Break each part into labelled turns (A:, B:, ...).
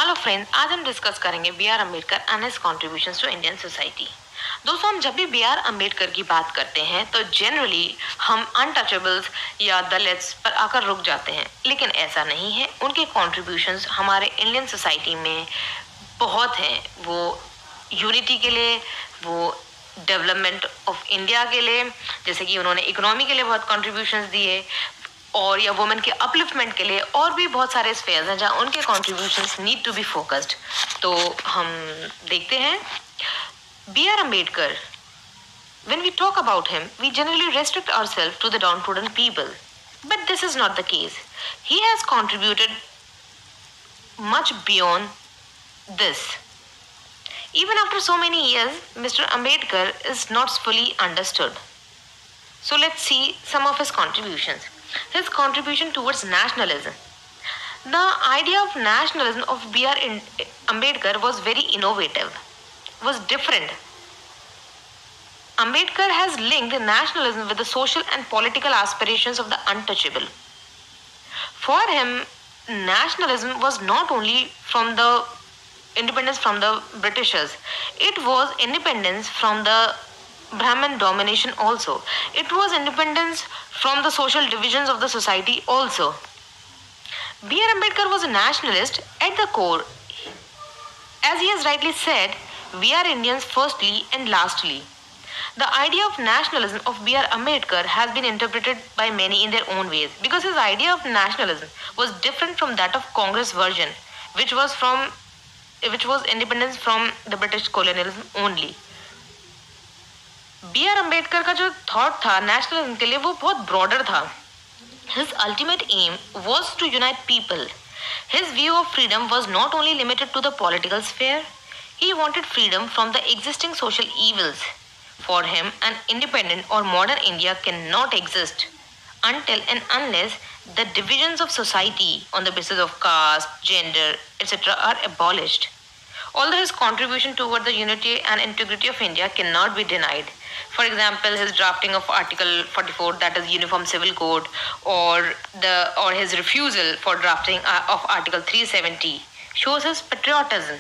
A: Hello friends, आज हम discuss करेंगे B R Ambedkar and his contributions to Indian society. दोस्तों, हम जब भी बी आर अम्बेडकर की बात करते हैं तो जनरली हम अनटचेबल्स या दलित्स पर आकर रुक जाते हैं, लेकिन ऐसा नहीं है। उनके कॉन्ट्रीब्यूशंस हमारे इंडियन सोसाइटी में बहुत हैं। वो यूनिटी के लिए, वो डेवलपमेंट ऑफ इंडिया के लिए, जैसे कि उन्होंने इकोनॉमी के लिए बहुत कॉन्ट्रीब्यूशंस दिए, और या वुमेन के अपलिफ्टमेंट के लिए और भी बहुत सारे स्फेयर्स हैं जहाँ उनके contributions need to be focused. तो हम देखते हैं B R Ambedkar. When we talk about him, we generally restrict ourselves to the downtrodden people. But this is not the case. He has contributed much beyond this. Even after so many years, Mr. Ambedkar is not fully understood. So let's see some of his contributions. His contribution towards nationalism. The idea of nationalism of B.R. Ambedkar was very innovative, was different. Ambedkar has linked nationalism with the social and political aspirations of the untouchable. For him, nationalism was not only from the independence from the Britishers, it was independence from the Brahmin domination also. It was independence from the social divisions of the society also. B. R. Ambedkar was a nationalist at the core. As he has rightly said, we are Indians firstly and lastly. The idea of nationalism of B. R. Ambedkar has been interpreted by many in their own ways, because his idea of nationalism was different from that of Congress version, which was independence from the British colonialism only. B R Ambedkar का जो thought था nationalism के लिए वो बहुत broader था. His ultimate aim was to unite people. His view of freedom was not only limited to the political sphere, he wanted freedom from the existing social evils. For him, an independent or modern India cannot exist until and unless the divisions of society on the basis of caste, gender, etc. are abolished. Although his contribution toward the unity and integrity of India cannot be denied. For example, his drafting of Article 44, that is Uniform Civil Code, or his refusal for drafting of Article 370 shows his patriotism.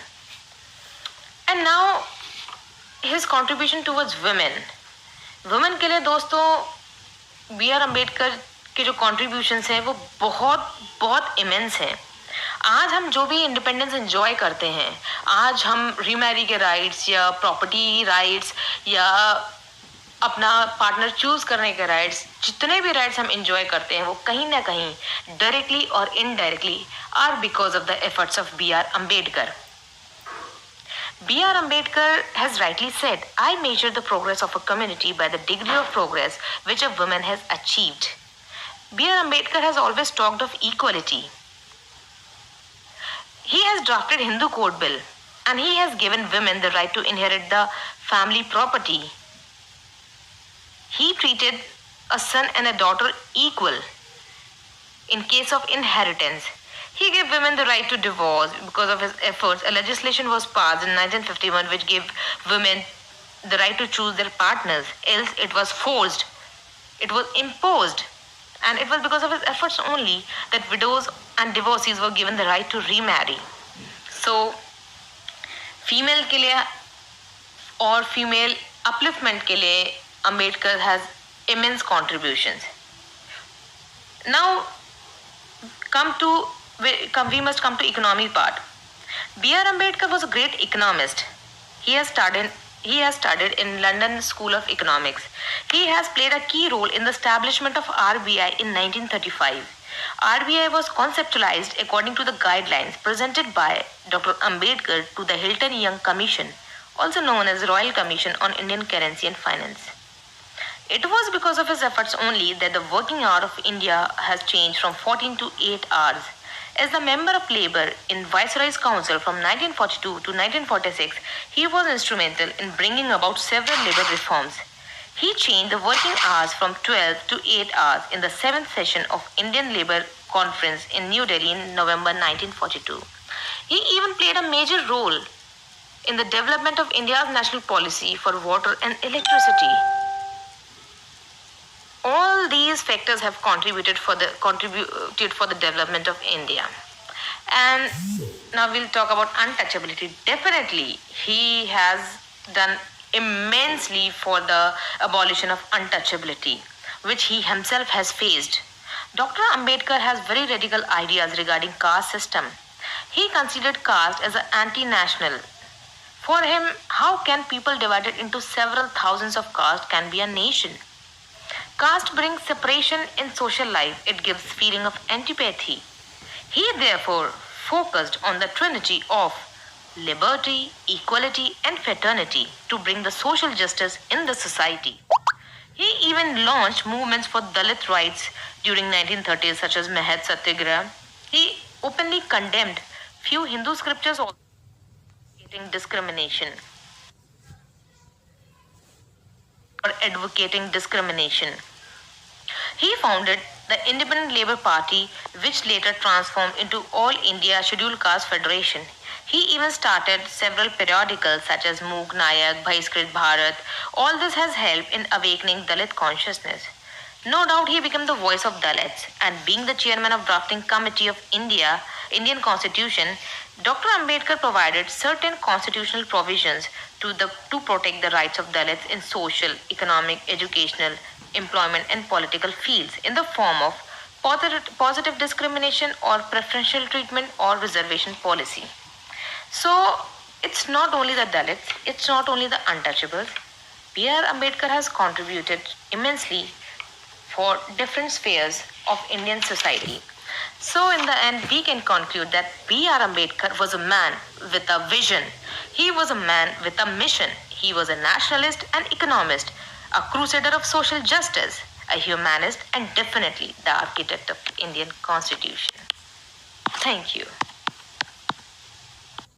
A: And now his contribution towards women. Women के लिए दोस्तों B R Ambedkar के जो contributions हैं वो बहुत बहुत immense हैं. आज हम जो भी इंडिपेंडेंस एंजॉय करते हैं, आज हम रीमैरी के राइट्स या प्रॉपर्टी राइट्स या अपना पार्टनर चूज करने के राइट्स, जितने भी राइट्स हम एंजॉय करते हैं वो कहीं ना कहीं डायरेक्टली और indirectly are because of the efforts of B R Ambedkar. B R Ambedkar has rightly said, I measure the progress of a community by the degree of progress which a woman has achieved. B R Ambedkar has always talked of equality. He has drafted Hindu Code Bill and he has given women the right to inherit the family property. He treated a son and a daughter equal in case of inheritance. He gave women the right to divorce. Because of his efforts, a legislation was passed in 1951 which gave women the right to choose their partners. Else it was forced. It was imposed. And it was because of his efforts only that widows and divorcees were given the right to remarry. So, female के लिए और female upliftment के लिए Ambedkar has immense contributions. Now, we must come to economy part. B. R. Ambedkar was a great economist. He has studied in London School of Economics. He has played a key role in the establishment of RBI in 1935. RBI was conceptualized according to the guidelines presented by Dr. Ambedkar to the Hilton Young Commission, also known as Royal Commission on Indian Currency and Finance. It was because of his efforts only that the working hour of India has changed from 14 to 8 hours. As the member of Labour in Viceroy's Council from 1942 to 1946, he was instrumental in bringing about several labour reforms. He changed the working hours from 12 to 8 hours in the 7th session of Indian Labour Conference in New Delhi in November 1942. He even played a major role in the development of India's national policy for water and electricity. All these factors have contributed for the development of India. And now we'll talk about untouchability. Definitely, he has done immensely for the abolition of untouchability, which he himself has faced. Dr. Ambedkar has very radical ideas regarding caste system. He considered caste as an anti-national. For him, how can people divided into several thousands of castes can be a nation? Caste brings separation in social life. It gives feeling of antipathy. He therefore focused on the trinity of liberty, equality, and fraternity to bring the social justice in the society. He even launched movements for Dalit rights during 1930s, such as Mehat Satyagraha. He openly condemned few Hindu scriptures also discrimination or advocating discrimination. He founded the Independent Labour Party, which later transformed into All India Scheduled Caste Federation. He even started several periodicals such as Moog Nayak, Bhahiskrit Bharat. All this has helped in awakening Dalit consciousness. No doubt he became the voice of Dalits, and being the chairman of drafting committee of Indian Constitution, Dr. Ambedkar provided certain constitutional provisions to protect the rights of Dalits in social, economic, educational, employment, and political fields in the form of positive discrimination or preferential treatment or reservation policy. So it's not only the Dalits, it's not only the untouchables. B.R. Ambedkar has contributed immensely for different spheres of Indian society. So, in the end, we can conclude that B.R. Ambedkar was a man with a vision. He was a man with a mission. He was a nationalist and economist, a crusader of social justice, a humanist, and definitely the architect of Indian Constitution. Thank you.